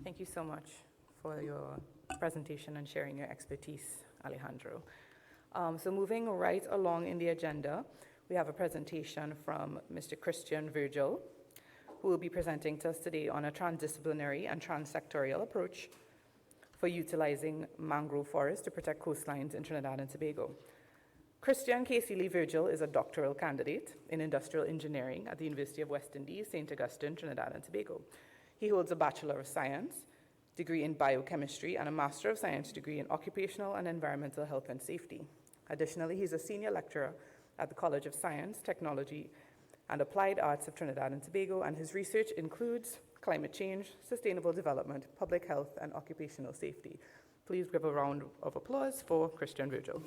Thank you so much for your presentation and sharing your expertise, Alejandro. So moving right along in the agenda, we have a presentation from Mr. Christian Virgil, who will be presenting to us today on a transdisciplinary and transsectorial approach for utilizing mangrove forests to protect coastlines in Trinidad and Tobago. Christian Casey Lee Virgil is a doctoral candidate in industrial engineering at the University of West Indies, St. Augustine, Trinidad and Tobago. He holds a Bachelor of Science degree in biochemistry and a Master of Science degree in occupational and environmental health and safety. Additionally, he's a senior lecturer at the College of Science, Technology, and Applied Arts of Trinidad and Tobago, and his research includes climate change, sustainable development, public health, and occupational safety. Please give a round of applause for Christian Virgil.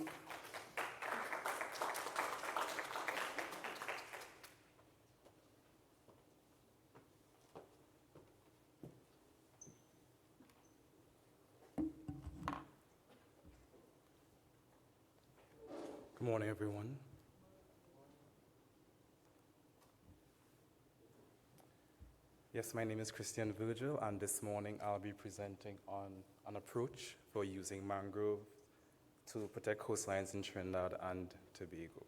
Good morning, everyone. Yes, my name is Christian Virgil, and this morning I'll be presenting on an approach for using mangrove to protect coastlines in Trinidad and Tobago.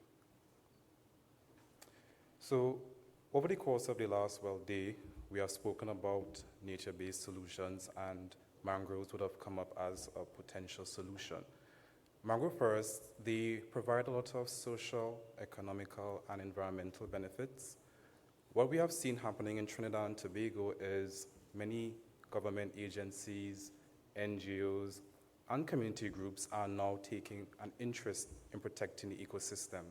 So, over the course of the last day, we have spoken about nature-based solutions, and mangroves would have come up as a potential solution. Mangrove forests, they provide a lot of social, economical, and environmental benefits. What we have seen happening in Trinidad and Tobago is many government agencies, NGOs, and community groups are now taking an interest in protecting the ecosystem.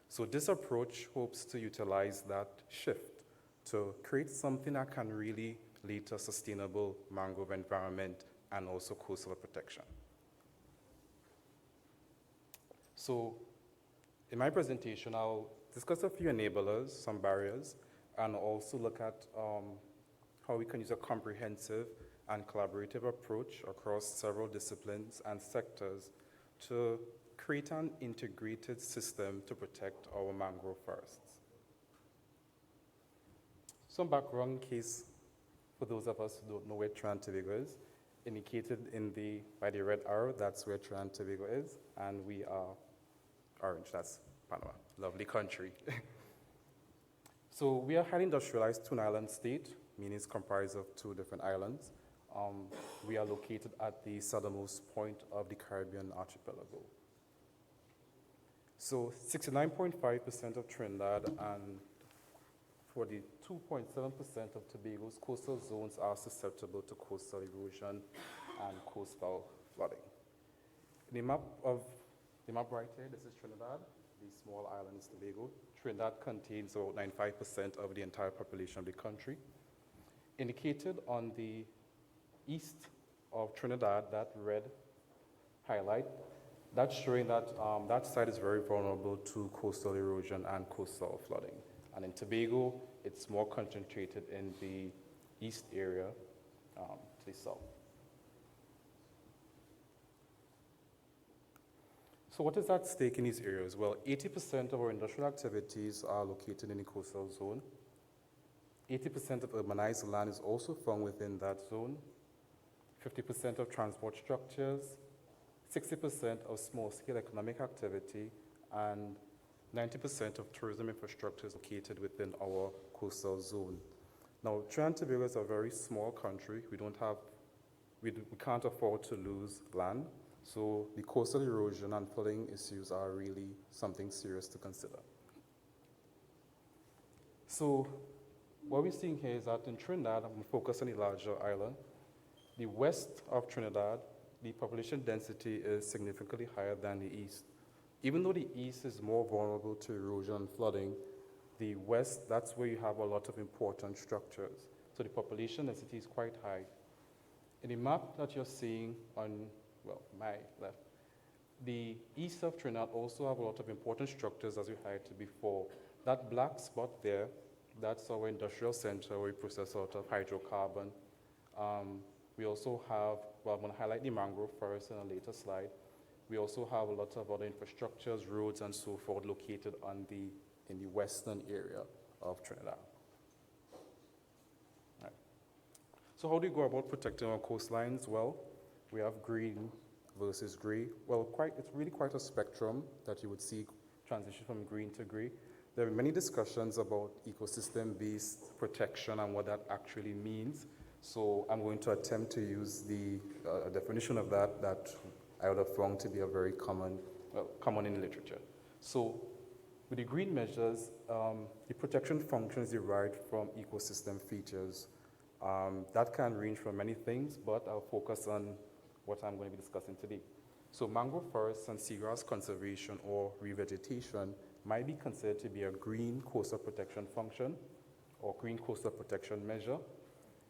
So this approach hopes to utilize that shift to create something that can really lead to a sustainable mangrove environment and also coastal protection. So in my presentation, I'll discuss a few enablers, some barriers, and also look at how we can use a comprehensive and collaborative approach across several disciplines and sectors to create an integrated system to protect our mangrove forests. Some background in case for those of us who don't know where Trinidad and Tobago is, indicated by the red arrow, that's where Trinidad and Tobago is, and we are orange, that's Panama, lovely country. So we are a highly industrialized two-island state, meaning it's comprised of two different islands. We are located at the southernmost point of the Caribbean archipelago. So 69.5% of Trinidad and 42.7% of Tobago's coastal zones are susceptible to coastal erosion and coastal flooding. The map right here, this is Trinidad. The small island is Tobago. Trinidad contains about 95% of the entire population of the country. Indicated on the east of Trinidad, that red highlight, that's showing that that site is very vulnerable to coastal erosion and coastal flooding. And in Tobago, it's more concentrated in the east area to the south. So what is at stake in these areas? Well, 80% of our industrial activities are located in the coastal zone. 80% of urbanized land is also found within that zone. 50% of transport structures, 60% of small-scale economic activity, and 90% of tourism infrastructure is located within our coastal zone. Now, Trinidad and Tobago is a very small country. We can't afford to lose land. So the coastal erosion and flooding issues are really something serious to consider. So what we're seeing here is that in Trinidad, I'm focused on the larger island. The west of Trinidad, the population density is significantly higher than the east. Even though the east is more vulnerable to erosion and flooding, the west, that's where you have a lot of important structures. So the population density is quite high. In the map that you're seeing on my left, the east of Trinidad also have a lot of important structures as we highlighted before. That black spot there, that's our industrial center where we process a lot of hydrocarbon. We also have, I'm going to highlight the mangrove forest in a later slide. We also have a lot of other infrastructures, roads and so forth located in the western area of Trinidad. Right. So how do you go about protecting our coastlines? Well, we have green versus gray. Well, it's really quite a spectrum that you would see transition from green to gray. There are many discussions about ecosystem-based protection and what that actually means. So I'm going to attempt to use the definition of that I would have found to be a very common in literature. So with the green measures, the protection function is derived from ecosystem features. That can range from many things, but I'll focus on what I'm going to be discussing today. So mangrove forests and seagrass conservation or revegetation might be considered to be a green coastal protection function or green coastal protection measure.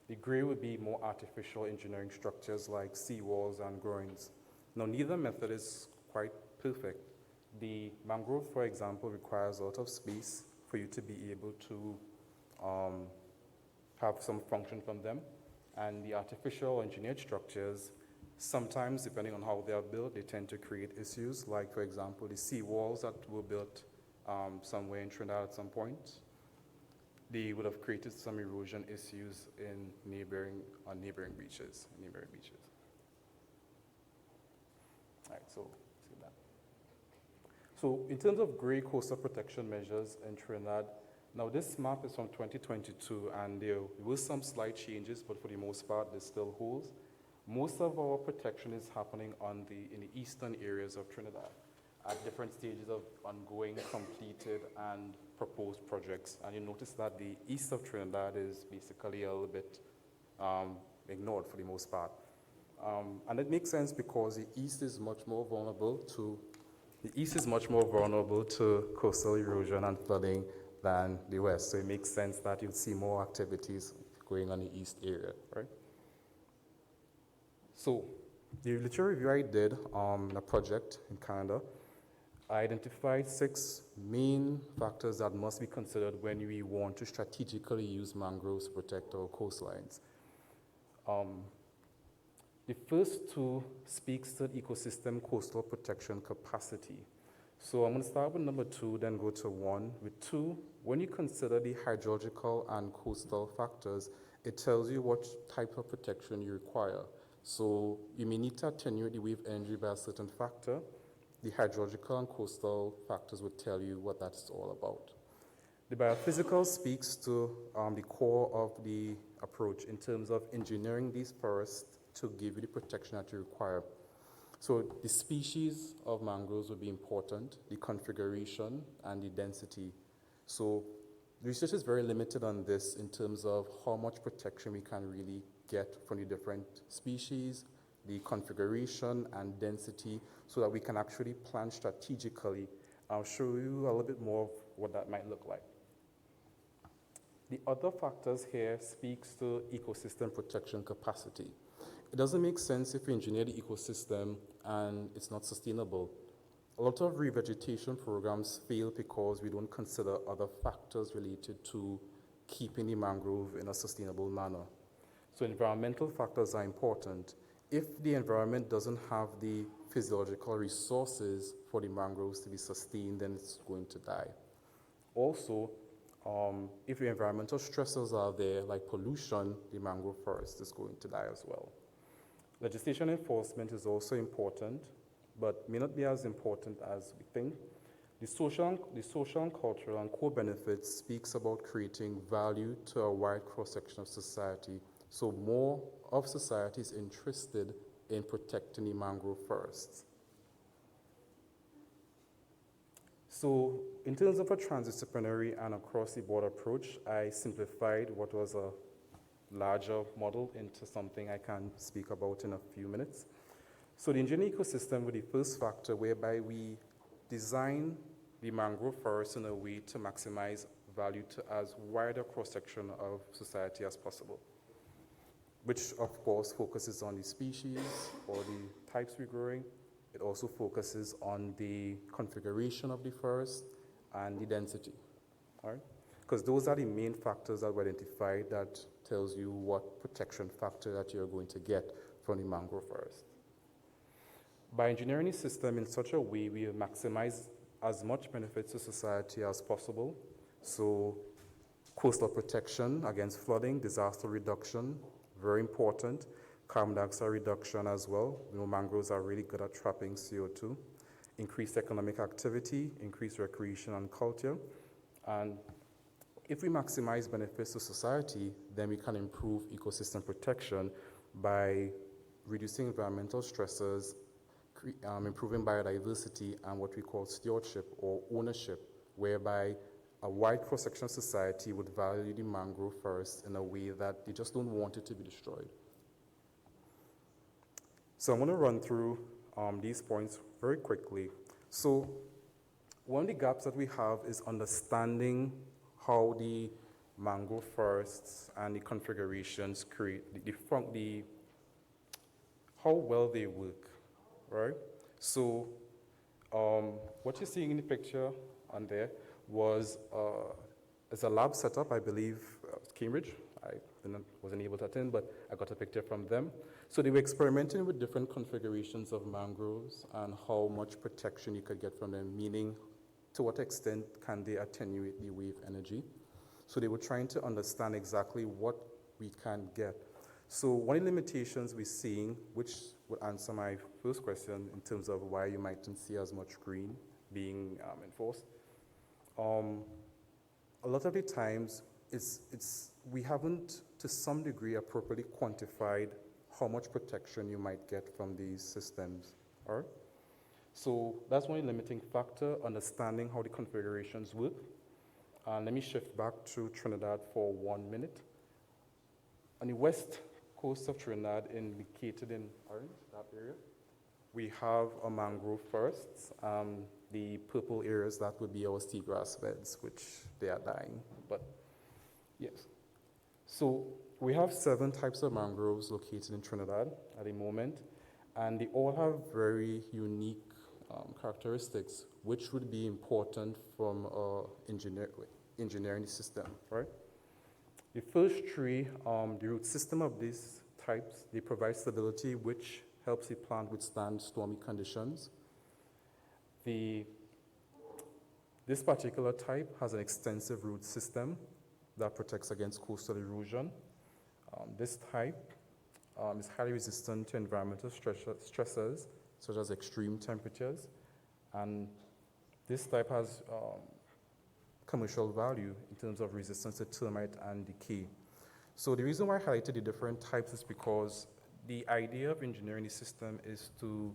The gray would be more artificial engineering structures like seawalls and groins. Now, neither method is quite perfect. The mangrove, for example, requires a lot of space for you to be able to have some function from them. And the artificial engineered structures, sometimes, depending on how they are built, they tend to create issues, like, for example, the seawalls that were built somewhere in Trinidad at some point. They would have created some erosion issues in neighboring beaches. All right, so see that. So in terms of gray coastal protection measures in Trinidad, now this map is from 2022, and there were some slight changes, but for the most part, this still holds. Most of our protection is happening in the eastern areas of Trinidad at different stages of ongoing, completed, and proposed projects. And you notice that the east of Trinidad is basically a little bit ignored for the most part. And it makes sense because the east is much more vulnerable to coastal erosion and flooding than the west. So it makes sense that you'd see more activities going on in the east area, right? So the literature review I did on a project in Canada, I identified 6 main factors that must be considered when we want to strategically use mangroves to protect our coastlines. The first 2 speaks to ecosystem coastal protection capacity. So I'm going to start with number 2, then go to 1. With 2, when you consider the hydrological and coastal factors, it tells you what type of protection you require. So you may need to attenuate the wave energy by a certain factor. The hydrological and coastal factors would tell you what that's all about. The biophysical speaks to the core of the approach in terms of engineering these forests to give you the protection that you require. So the species of mangroves would be important, the configuration and the density. So the research is very limited on this in terms of how much protection we can really get from the different species, the configuration and density, so that we can actually plan strategically. I'll show you a little bit more of what that might look like. The other factors here speaks to ecosystem protection capacity. It doesn't make sense if we engineer the ecosystem and it's not sustainable. A lot of revegetation programs fail because we don't consider other factors related to keeping the mangrove in a sustainable manner. So environmental factors are important. If the environment doesn't have the physiological resources for the mangroves to be sustained, then it's going to die. Also, if the environmental stressors are there, like pollution, the mangrove forest is going to die as well. Legislation enforcement is also important, but may not be as important as we think. The social and cultural and core benefits speaks about creating value to a wide cross-section of society. So more of society is interested in protecting the mangrove forests. So in terms of a transdisciplinary and across-the-board approach, I simplified what was a larger model into something I can speak about in a few minutes. So the engineering ecosystem with the first factor, whereby we design the mangrove forest in a way to maximize value to as wide a cross-section of society as possible, which of course focuses on the species or the types we're growing. It also focuses on the configuration of the forest and the density, all right? Because those are the main factors that were identified that tells you what protection factor that you're going to get from the mangrove forest. By engineering the system in such a way, we maximize as much benefits to society as possible. So coastal protection against flooding, disaster reduction, very important. Carbon dioxide reduction as well. Mangroves are really good at trapping CO2. Increased economic activity, increased recreation and culture. And if we maximize benefits to society, then we can improve ecosystem protection by reducing environmental stresses, improving biodiversity, and what we call stewardship or ownership, whereby a wide cross-section of society would value the mangrove forest in a way that they just don't want it to be destroyed. So I'm going to run through these points very quickly. So one of the gaps that we have is understanding how the mangrove forests and the configurations create how well they work, right? So what you're seeing in the picture on there was it's a lab setup, I believe, Cambridge. I wasn't able to attend, but I got a picture from them. So they were experimenting with different configurations of mangroves and how much protection you could get from them, meaning to what extent can they attenuate the wave energy. So they were trying to understand exactly what we can get. So one of the limitations we're seeing, which would answer my first question in terms of why you mightn't see as much green being enforced, a lot of the times we haven't, to some degree, appropriately quantified how much protection you might get from these systems. All right? So that's one limiting factor, understanding how the configurations work. Let me shift back to Trinidad for 1 minute. On the west coast of Trinidad, indicated in orange, that area, we have a mangrove forests. The purple areas, that would be our seagrass beds, which they are dying, but yes. So we have 7 types of mangroves located in Trinidad at the moment, and they all have very unique characteristics, which would be important from engineering the system, right? The first 3, the root system of these types, they provide stability, which helps the plant withstand stormy conditions. This particular type has an extensive root system that protects against coastal erosion. This type is highly resistant to environmental stressors, such as extreme temperatures. And this type has commercial value in terms of resistance to termite and decay. So the reason why I highlighted the different types is because the idea of engineering the system is to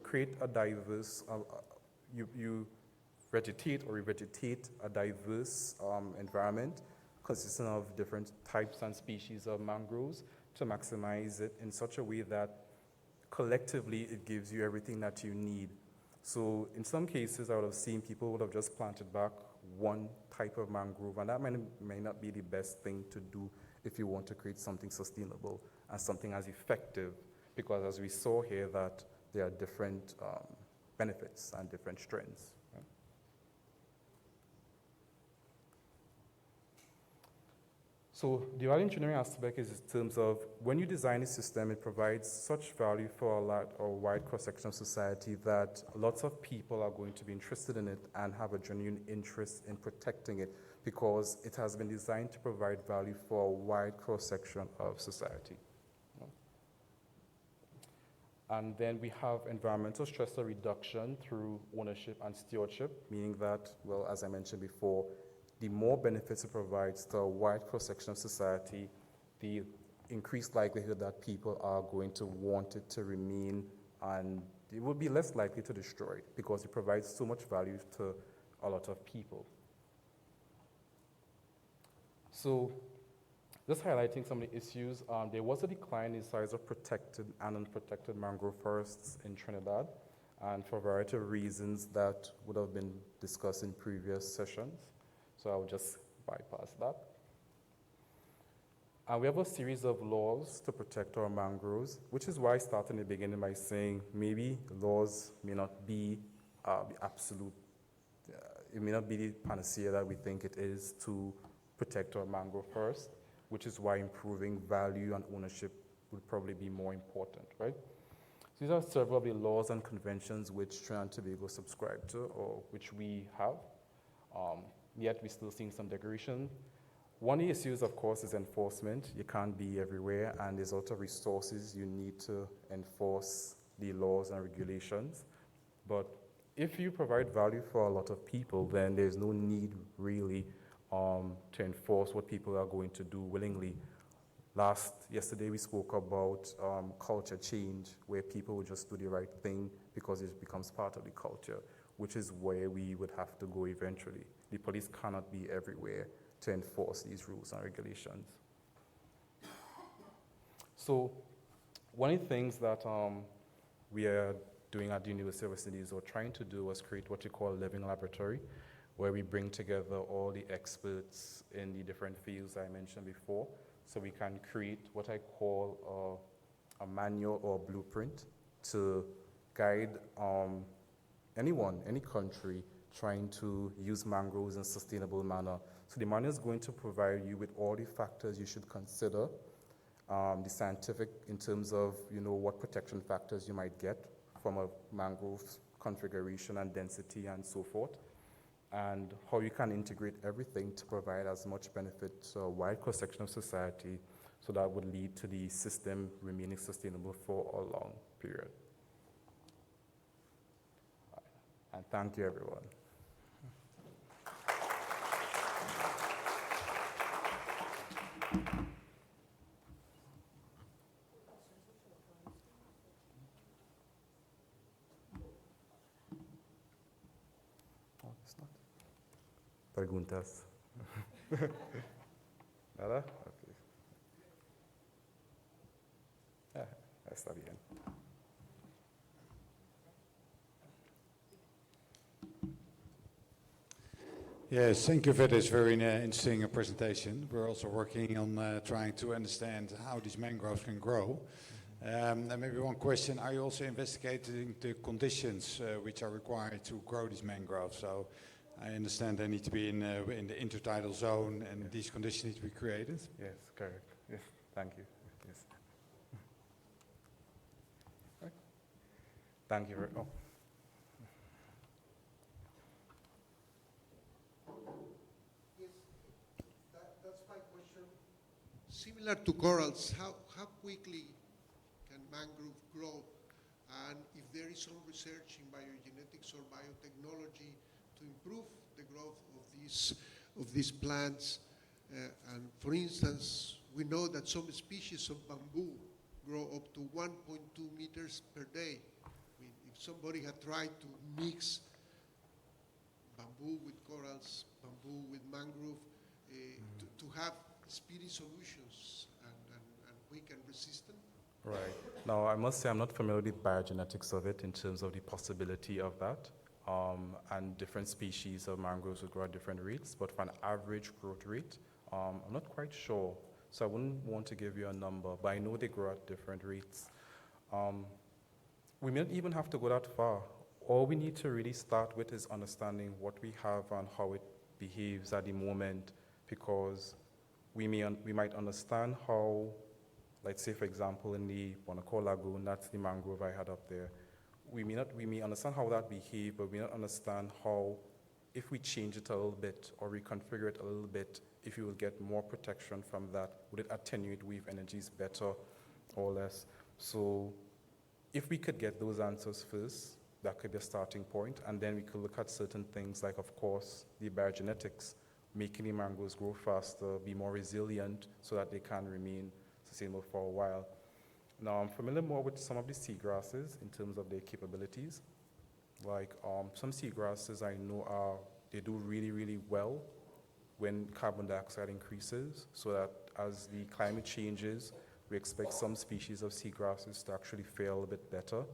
create a diverse, you vegetate or revegetate a diverse environment consisting of different types and species of mangroves to maximize it in such a way that collectively it gives you everything that you need. So in some cases, I would have seen people would have just planted back one type of mangrove, and that may not be the best thing to do if you want to create something sustainable and something as effective, because as we saw here, that there are different benefits and different strengths. Right? So the value engineering aspect is in terms of when you design a system, it provides such value for a wide cross-section of society that lots of people are going to be interested in it and have a genuine interest in protecting it because it has been designed to provide value for a wide cross-section of society. And then we have environmental stressor reduction through ownership and stewardship, meaning that, well, as I mentioned before, the more benefits it provides to a wide cross-section of society, the increased likelihood that people are going to want it to remain, and it will be less likely to destroy it because it provides so much value to a lot of people. So just highlighting some of the issues, there was a decline in size of protected and unprotected mangrove forests in Trinidad, and for a variety of reasons that would have been discussed in previous sessions. So I'll just bypass that. And we have a series of laws to protect our mangroves, which is why I started in the beginning by saying maybe laws may not be the absolute, it may not be the panacea that we think it is to protect our mangrove forest, which is why improving value and ownership would probably be more important, right? So these are several of the laws and conventions which Trinidad and Tobago subscribe to, or which we have. Yet we're still seeing some degradation. One of the issues, of course, is enforcement. You can't be everywhere, and there's a lot of resources you need to enforce the laws and regulations. But if you provide value for a lot of people, then there's no need really to enforce what people are going to do willingly. Yesterday we spoke about culture change, where people will just do the right thing because it becomes part of the culture, which is where we would have to go eventually. The police cannot be everywhere to enforce these rules and regulations. So one of the things that we are doing at the University of West Indies, or trying to do, was create what we call a living laboratory, where we bring together all the experts in the different fields I mentioned before, so we can create what I call a manual or blueprint to guide anyone, any country, trying to use mangroves in a sustainable manner. So the manual is going to provide you with all the factors you should consider, the scientific in terms of what protection factors you might get from a mangrove configuration and density and so forth, and how you can integrate everything to provide as much benefit to a wide cross-section of society, so that would lead to the system remaining sustainable for a long period. And thank you, everyone. Oh, it's not. Preguntas. ¿Nada? Okay. Está bien. Yes, thank you for this very interesting presentation. We're also working on trying to understand how these mangroves can grow. And maybe one question, are you also investigating the conditions which are required to grow these mangroves? So I understand they need to be in the intertidal zone, and these conditions need to be created. Yes, correct. Yes, thank you. Yes. Right. Thank you. Oh. That's my question. Similar to corals, how quickly can mangrove grow? And if there is some research in biogenetics or biotechnology to improve the growth of these plants. And for instance, we know that some species of bamboo grow up to 1.2 meters per day. I mean, if somebody had tried to mix bamboo with corals, bamboo with mangrove, to have speedy solutions and quick and resistant. Right. Now, I must say I'm not familiar with the biogenetics of it in terms of the possibility of that. And different species of mangroves will grow at different rates, but for an average growth rate, I'm not quite sure. So I wouldn't want to give you a number, but I know they grow at different rates. We may not even have to go that far. All we need to really start with is understanding what we have and how it behaves at the moment, because we might understand how, let's say for example in the Bonacore Lagoon, that's the mangrove I had up there, we may understand how that behaves, but we may not understand how, if we change it a little bit or reconfigure it a little bit, if you will get more protection from that, would it attenuate wave energies better or less? So if we could get those answers first, that could be a starting point, and then we could look at certain things like, of course, the biogenetics, making the mangroves grow faster, be more resilient, so that they can remain sustainable for a while. Now, I'm familiar more with some of the seagrasses in terms of their capabilities. Like some seagrasses I know they do really, really well when carbon dioxide increases, so that as the climate changes, we expect some species of seagrasses to actually fare a little bit better.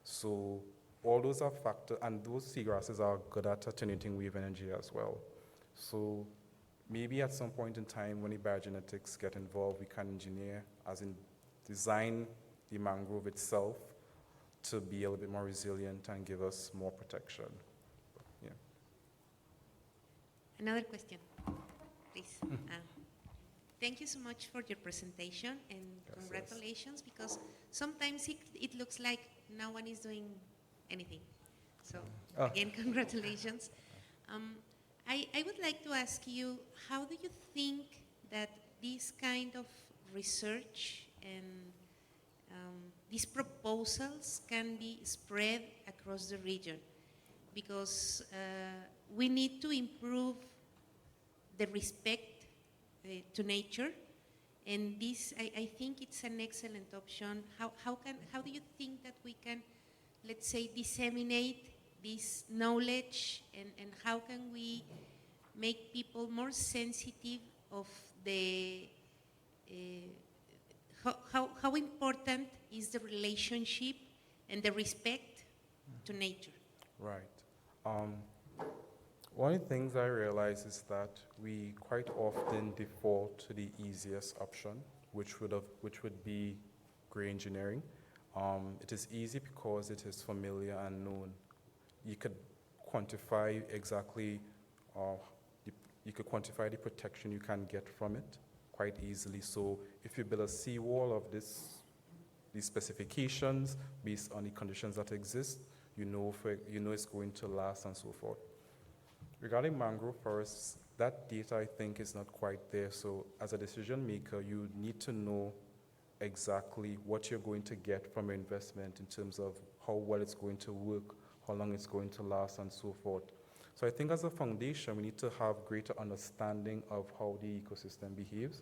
So all those are factors, and those seagrasses are good at attenuating wave energy as well. So maybe at some point in time when the biogenetics get involved, we can engineer, as in design the mangrove itself to be a little bit more resilient and give us more protection. Yeah. Another question, please. Thank you so much for your presentation, and congratulations, because sometimes it looks like no one is doing anything. So again, congratulations. I would like to ask you, how do you think that this kind of research and these proposals can be spread across the region, because we need to improve the respect to nature, and this, I think it's an excellent option. How do you think that we can, let's say, disseminate this knowledge, and how can we make people more sensitive of the how important is the relationship and the respect to nature? Right. One of the things I realize is that we quite often default to the easiest option, which would be gray engineering. It is easy because it is familiar and known. You could quantify exactly, you could quantify the protection you can get from it quite easily. So if you build a seawall of these specifications based on the conditions that exist, you know it's going to last and so forth. Regarding mangrove forests, that data I think is not quite there. So as a decision maker, you need to know exactly what you're going to get from your investment in terms of how well it's going to work, how long it's going to last, and so forth. So I think as a foundation, we need to have greater understanding of how the ecosystem behaves.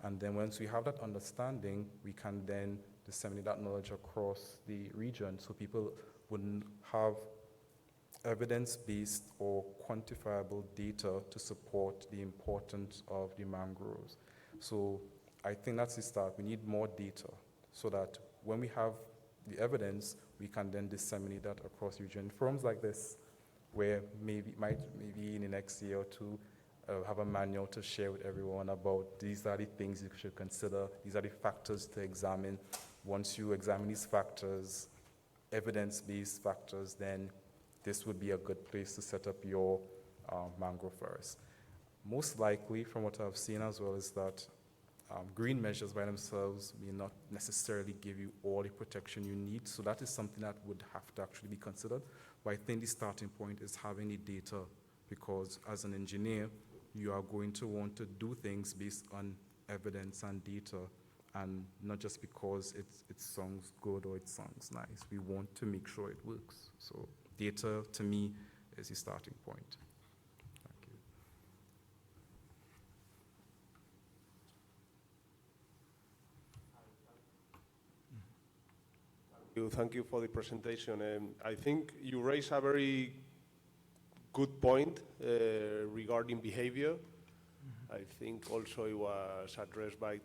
And then once we have that understanding, we can then disseminate that knowledge across the region so people wouldn't have evidence-based or quantifiable data to support the importance of the mangroves. So I think that's the start. We need more data so that when we have the evidence, we can then disseminate that across the region. Forums like this, where maybe in the next year or two, have a manual to share with everyone about these are the things you should consider, these are the factors to examine. Once you examine these factors, evidence-based factors, then this would be a good place to set up your mangrove forest. Most likely, from what I've seen as well, is that green measures by themselves may not necessarily give you all the protection you need, so that is something that would have to actually be considered. But I think the starting point is having the data, because as an engineer, you are going to want to do things based on evidence and data, and not just because it sounds good or it sounds nice. We want to make sure it works. So data, to me, is the starting point. Thank you for the presentation. I think you raise a very good point regarding behavior. I think also it was addressed by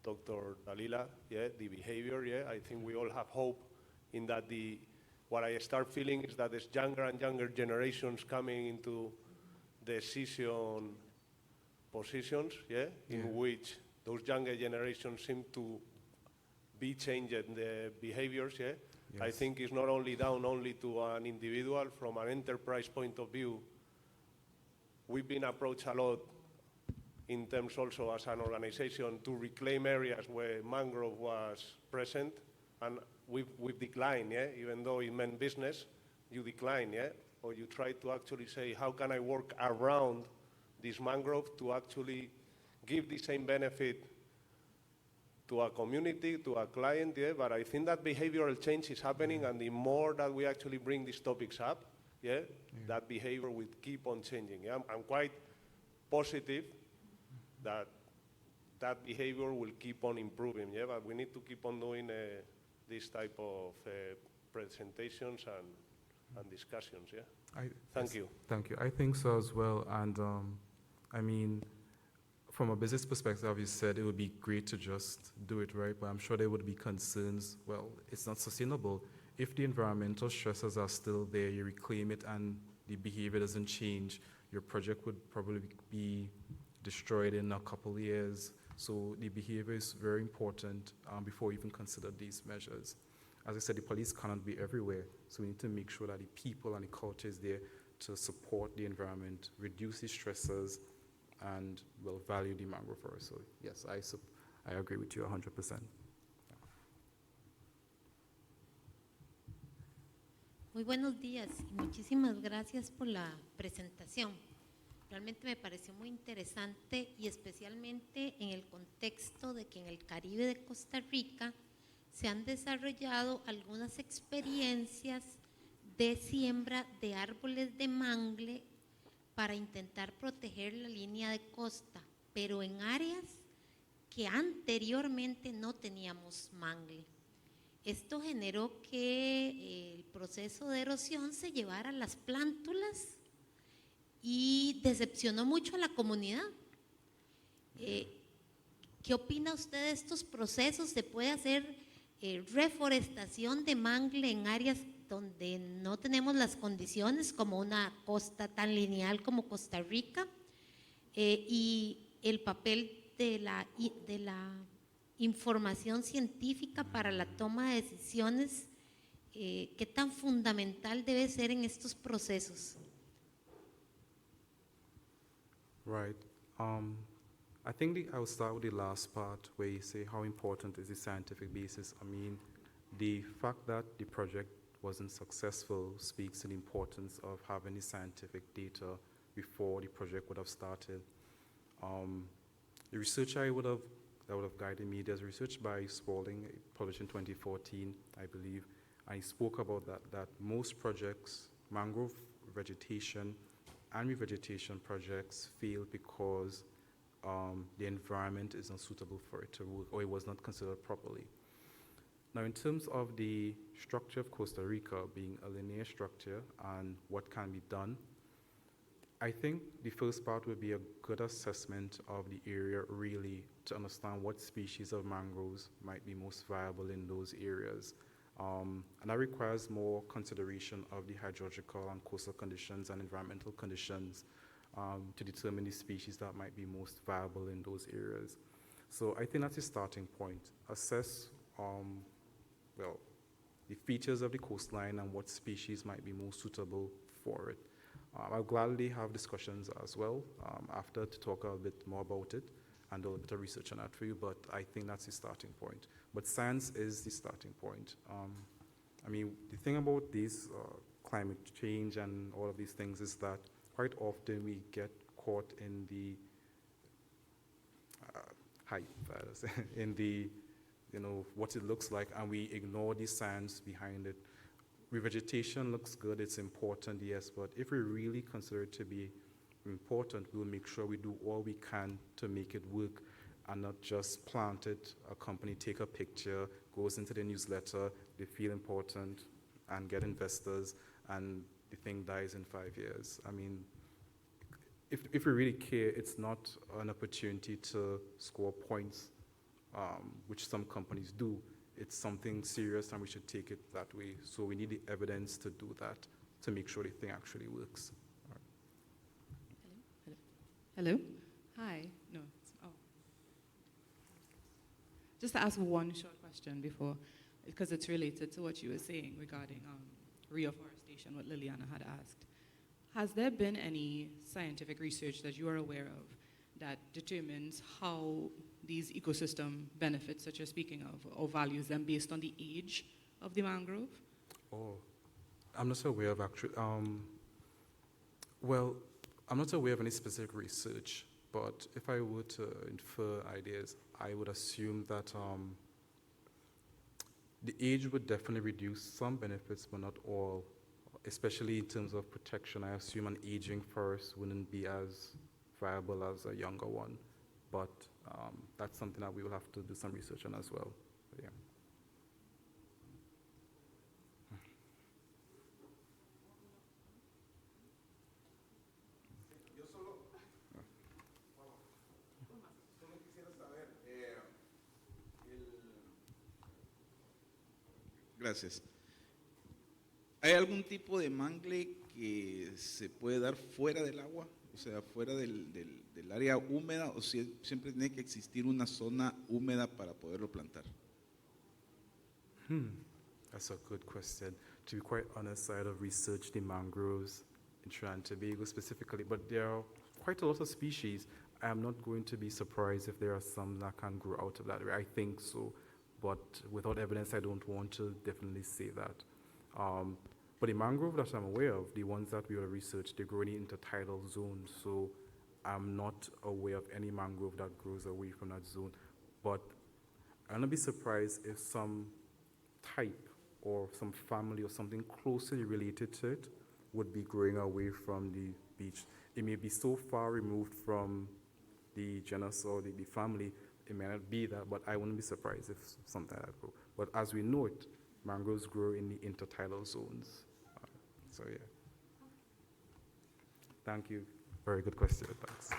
Dr. Dalila, the behavior, I think we all have hope in that. What I start feeling is that there's younger and younger generations coming into decision positions, in which those younger generations seem to be changing the behaviors, Yes. I think it's not only down only to an individual. From an enterprise point of view, we've been approached a lot in terms also as an organization to reclaim areas where mangrove was present, and we've declined, even though it meant business, you decline, or you try to actually say, how can I work around this mangrove to actually give the same benefit to a community, to a client, but I think that behavioral change is happening, and the more that we actually bring these topics up, that behavior will keep on changing. I'm quite positive that that behavior will keep on improving, but we need to keep on doing this type of presentations and discussions, Thank you. Thank you. I think so as well, and I mean, from a business perspective, you said it would be great to just do it, right? But I'm sure there would be concerns. Well, it's not sustainable. If the environmental stresses are still there, you reclaim it and the behavior doesn't change, your project would probably be destroyed in a couple of years. So the behavior is very important before you even consider these measures. As I said, the police cannot be everywhere, so we need to make sure that the people and the culture is there to support the environment, reduce the stresses, and will value the mangrove forest. So yes, I agree with you 100%. Muy buenos días y muchísimas gracias por la presentación. Realmente me pareció muy interesante y especialmente en el contexto de que en el Caribe de Costa Rica se han desarrollado algunas experiencias de siembra de árboles de mangle para intentar proteger la línea de costa, pero en áreas que anteriormente no teníamos mangle. Esto generó que el proceso de erosión se llevara a las plántulas y decepcionó mucho a la comunidad. ¿Qué opina usted de estos procesos? ¿Se puede hacer reforestación de mangle en áreas donde no tenemos las condiciones, como una costa tan lineal como Costa Rica? Y el papel de la información científica para la toma de decisiones, ¿qué tan fundamental debe ser en estos procesos? Right. I think I'll start with the last part where you say how important is the scientific basis. I mean, the fact that the project wasn't successful speaks to the importance of having the scientific data before the project would have started. The research that would have guided me, there's research by Spalding, published in 2014, I believe, and he spoke about that most projects, mangrove vegetation and revegetation projects fail because the environment is not suitable for it to work, or it was not considered properly. Now, in terms of the structure of Costa Rica being a linear structure and what can be done, I think the first part would be a good assessment of the area, really, to understand what species of mangroves might be most viable in those areas. And that requires more consideration of the hydrological and coastal conditions and environmental conditions to determine the species that might be most viable in those areas. So I think that's a starting point. Assess, the features of the coastline and what species might be most suitable for it. I'll gladly have discussions as well after to talk a bit more about it and do a bit of research on that for you, but I think that's the starting point. But science is the starting point. I mean, the thing about these climate change and all of these things is that quite often we get caught in the hype, in the, what it looks like, and we ignore the science behind it. Revegetation looks good, it's important, yes, but if we really consider it to be important, we'll make sure we do all we can to make it work and not just plant it, a company take a picture, goes into the newsletter, they feel important and get investors, and the thing dies in 5 years. I mean, if we really care, it's not an opportunity to score points, which some companies do. It's something serious and we should take it that way. So we need the evidence to do that, to make sure the thing actually works. Hello? Hi. No. Just to ask one short question before, because it's related to what you were saying regarding reforestation, what Liliana had asked. Has there been any scientific research that you are aware of that determines how these ecosystem benefits that you're speaking of, or values them based on the age of the mangrove? Oh, I'm not aware of actually. Well, I'm not aware of any specific research, but if I were to infer ideas, I would assume that the age would definitely reduce some benefits, but not all, especially in terms of protection. I assume an aging forest wouldn't be as viable as a younger one, but that's something that we will have to do some research on as well. But yeah. Gracias. ¿Hay algún tipo de mangle que se puede dar fuera del agua? O sea, fuera del área húmeda, o siempre tiene que existir una zona húmeda para poderlo plantar? That's a good question. To be quite honest, I have researched the mangroves in Trinidad and Tobago specifically, but there are quite a lot of species. I am not going to be surprised if there are some that can grow out of that. I think so, but without evidence, I don't want to definitely say that. But the mangrove that I'm aware of, the ones that we will research, they grow in the intertidal zone. So I'm not aware of any mangrove that grows away from that zone. But I'm not be surprised if some type or some family or something closely related to it would be growing away from the beach. It may be so far removed from the genus or the family, it may not be that, but I wouldn't be surprised if something like that grow. But as we know it, mangroves grow in the intertidal zones. So yeah. Thank you. Very good question. Thanks.